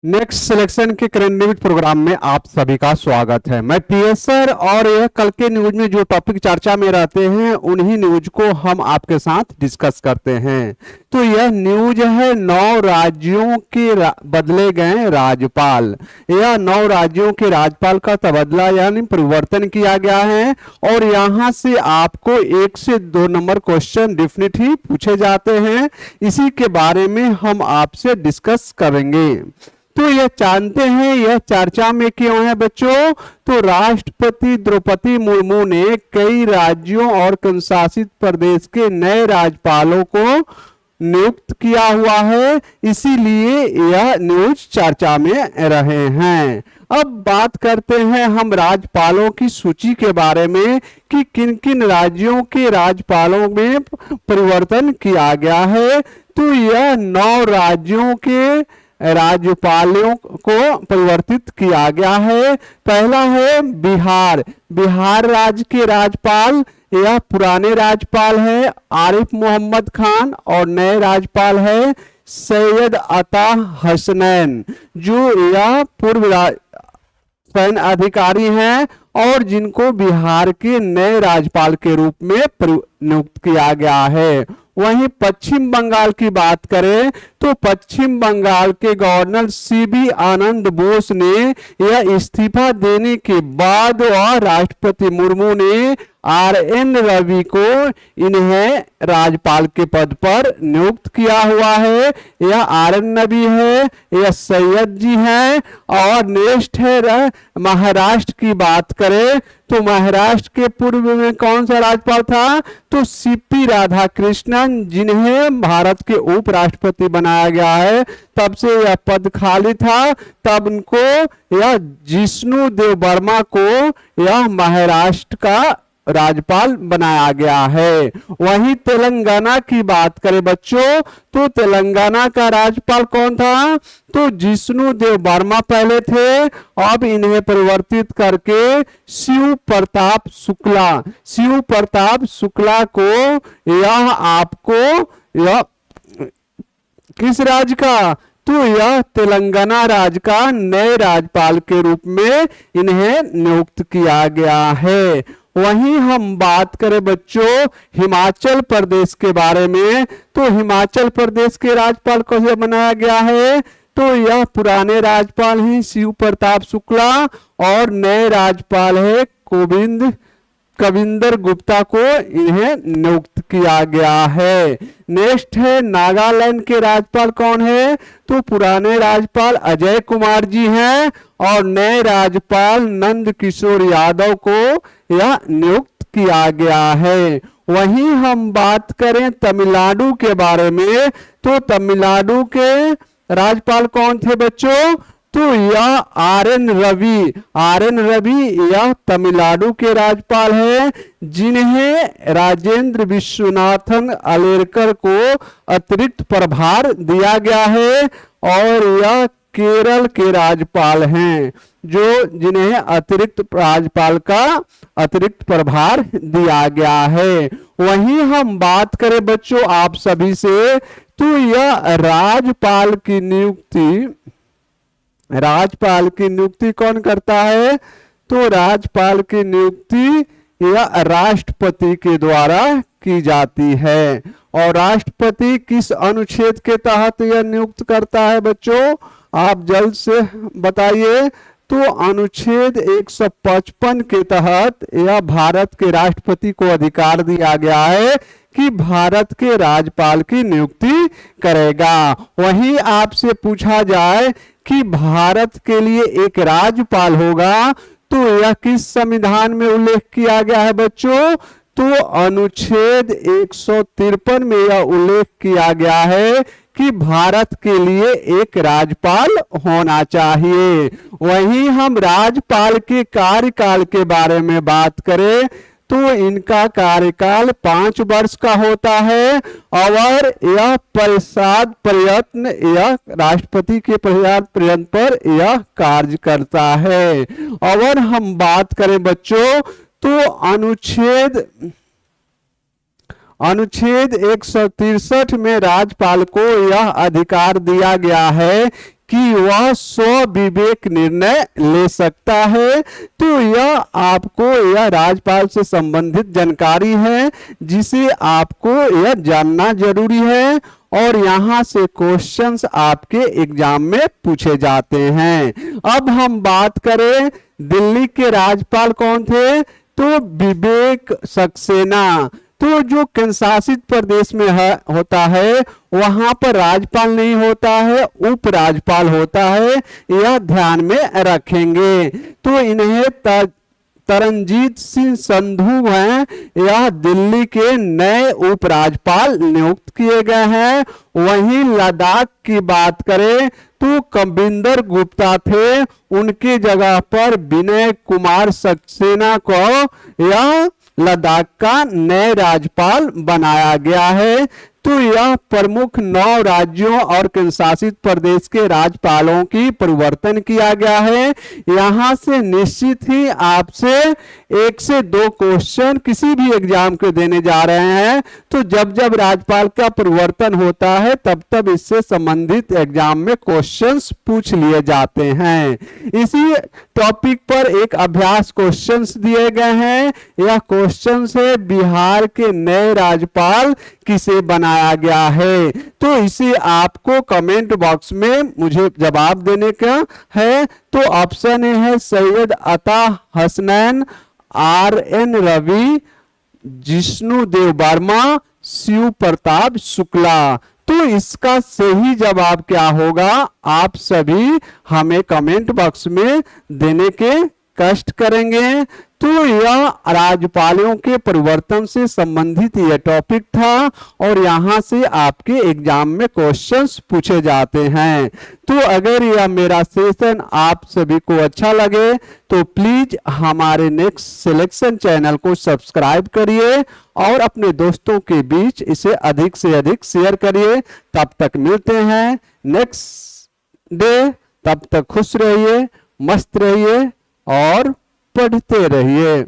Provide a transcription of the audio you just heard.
Next selection के current news programme में आप सभी का स्वागत है। मैं पीएस सर और यह कल के न्यूज में जो टॉपिक चर्चा में रहते हैं उन्हीं न्यूज को हम आपके साथ डिस्कस करते हैं। तो यह न्यूज है 9 राज्यों के बदले गए राज्यपाल। यह 9 राज्यों के राज्यपाल का तबादला यानी परिवर्तन किया गया है और यहाँ से आपको 1 से 2 नंबर क्वेश्चन डेफिनेटली पूछे जाते हैं। इसी के बारे में हम आपसे डिस्कस करेंगे। तो यह जानते हैं यह चर्चा में क्यों है बच्चों। तो राष्ट्रपति द्रौपदी मुर्मू ने कई राज्यों और केंद्रशासित प्रदेश के नए राज्यपालों को नियुक्त किया हुआ है, इसीलिए यह न्यूज चर्चा में रहे हैं। अब बात करते हैं हम राज्यपालों की सूची के बारे में कि किन किन राज्यों के राज्यपालों में परिवर्तन किया गया है। तो यह 9 राज्यों के राज्यपालों को परिवर्तित किया गया है। पहला है बिहार। बिहार राज्य के राज्यपाल यह पुराने राज्यपाल है आरिफ मोहम्मद खान और नए राज्यपाल है सैयद अता हसनैन, जो यह पूर्व सैन्य अधिकारी हैं और जिनको बिहार के नए राज्यपाल के रूप में नियुक्त किया गया है। वहीं पश्चिम बंगाल की बात करें तो पश्चिम बंगाल के गवर्नर सीबी आनंद बोस ने यह इस्तीफा देने के बाद वह राष्ट्रपति मुर्मू ने RN रवि को इन्हें राज्यपाल के पद पर नियुक्त किया हुआ है। यह RN रवि है, यह सैयद जी हैं। और नेक्स्ट है महाराष्ट्र की बात करें तो महाराष्ट्र के पूर्व में कौन सा राज्यपाल था। तो CP राधाकृष्णन, जिन्हें भारत के उपराष्ट्रपति बनाया गया है, तब से यह पद खाली था। तब उनको यह जिष्णु देव वर्मा को यह महाराष्ट्र का राज्यपाल बनाया गया है। वहीं तेलंगाना की बात करें बच्चों तो तेलंगाना का राज्यपाल कौन था। तो जिष्णु देव वर्मा पहले थे, अब इन्हें परिवर्तित करके शिव प्रताप शुक्ला को यह आपको यह किस राज्य का। तो यह तेलंगाना राज्य का नए राज्यपाल के रूप में इन्हें नियुक्त किया गया है। वहीं हम बात करें बच्चों हिमाचल प्रदेश के बारे में तो हिमाचल प्रदेश के राज्यपाल को यह बनाया गया है। तो यह पुराने राज्यपाल हैं शिव प्रताप शुक्ला और नए राज्यपाल है कविंदर गुप्ता को इन्हें नियुक्त किया गया है। नेक्स्ट है नागालैंड के राज्यपाल कौन है। तो पुराने राज्यपाल अजय कुमार जी हैं और नए राज्यपाल नंद किशोर यादव को यह नियुक्त किया गया है। वहीं हम बात करें तमिलनाडु के बारे में तो तमिलनाडु के राज्यपाल कौन थे बच्चों। तो यह RN रवि यह तमिलनाडु के राज्यपाल है, जिन्हें राजेंद्र विश्वनाथन अलेरकर को अतिरिक्त प्रभार दिया गया है। और यह केरल के राज्यपाल हैं जिन्हें अतिरिक्त राज्यपाल का अतिरिक्त प्रभार दिया गया है। वहीं हम बात करें बच्चों आप सभी से तो यह राज्यपाल की नियुक्ति कौन करता है। तो राज्यपाल की नियुक्ति यह राष्ट्रपति के द्वारा की जाती है। और राष्ट्रपति किस अनुच्छेद के तहत यह नियुक्त करता है बच्चों, आप जल्द से बताइए। तो अनुच्छेद 155 के तहत यह भारत के राष्ट्रपति को अधिकार दिया गया है कि भारत के राज्यपाल की नियुक्ति करेगा। वहीं आपसे पूछा जाए कि भारत के लिए एक राज्यपाल होगा तो यह किस संविधान में उल्लेख किया गया है बच्चों। तो अनुच्छेद 153 में यह उल्लेख किया गया है कि भारत के लिए एक राज्यपाल होना चाहिए। वहीं हम राज्यपाल के कार्यकाल के बारे में बात करें तो इनका कार्यकाल 5 वर्ष का होता है और यह प्रसाद प्रयत्न यह राष्ट्रपति के प्रयत्न पर यह कार्य करता है। और हम बात करें बच्चों तो अनुच्छेद 163 में राज्यपाल को यह अधिकार दिया गया है कि वह स्वविवेक निर्णय ले सकता है। तो यह आपको यह राज्यपाल से संबंधित जानकारी है जिसे आपको यह जानना जरूरी है और यहाँ से क्वेश्चंस आपके एग्जाम में पूछे जाते हैं। अब हम बात करें दिल्ली के राज्यपाल कौन थे, तो विवेक सक्सेना। तो जो केंद्र शासित प्रदेश में होता है वहां पर राज्यपाल नहीं होता है, उपराज्यपाल होता है, यह ध्यान में रखेंगे। तो इन्हें तरनजीत सिंह संधू हैं, यह दिल्ली के नए उपराज्यपाल नियुक्त किए गए हैं। वहीं लद्दाख की बात करें तो कविंदर गुप्ता थे, उनकी जगह पर विनय कुमार सक्सेना को यह लद्दाख का नए राज्यपाल बनाया गया है। तो यह प्रमुख 9 राज्यों और केंद्र शासित प्रदेश के राज्यपालों की परिवर्तन किया गया है। यहां से निश्चित ही आपसे 1 से 2 क्वेश्चन किसी भी एग्जाम के देने जा रहे हैं। तो जब जब राज्यपाल का परिवर्तन होता है तब तब इससे संबंधित एग्जाम में क्वेश्चंस पूछ लिए जाते हैं। इसी टॉपिक पर एक अभ्यास क्वेश्चंस दिए गए हैं। यह क्वेश्चन है बिहार के नए राज्यपाल किसे बनाया गया है। तो इसे आपको कमेंट बॉक्स में मुझे जवाब देने का है। तो ऑप्शन ए है सैयद अता हसनैन, RN रवि, जिष्णुदेव वर्मा, शिव प्रताप शुक्ला। तो इसका सही जवाब क्या होगा आप सभी हमें कमेंट बॉक्स में देने के कष्ट करेंगे। तो यह राज्यपालों के परिवर्तन से संबंधित यह टॉपिक था और यहां से आपके एग्जाम में क्वेश्चंस पूछे जाते हैं। तो अगर यह मेरा सेशन आप सभी को अच्छा लगे तो प्लीज हमारे नेक्स्ट सिलेक्शन चैनल को सब्सक्राइब करिए और अपने दोस्तों के बीच इसे अधिक से अधिक शेयर करिए। तब तक मिलते हैं नेक्स्ट डे, तब तक खुश रहिए, मस्त रहिए और पढ़ते रहिए।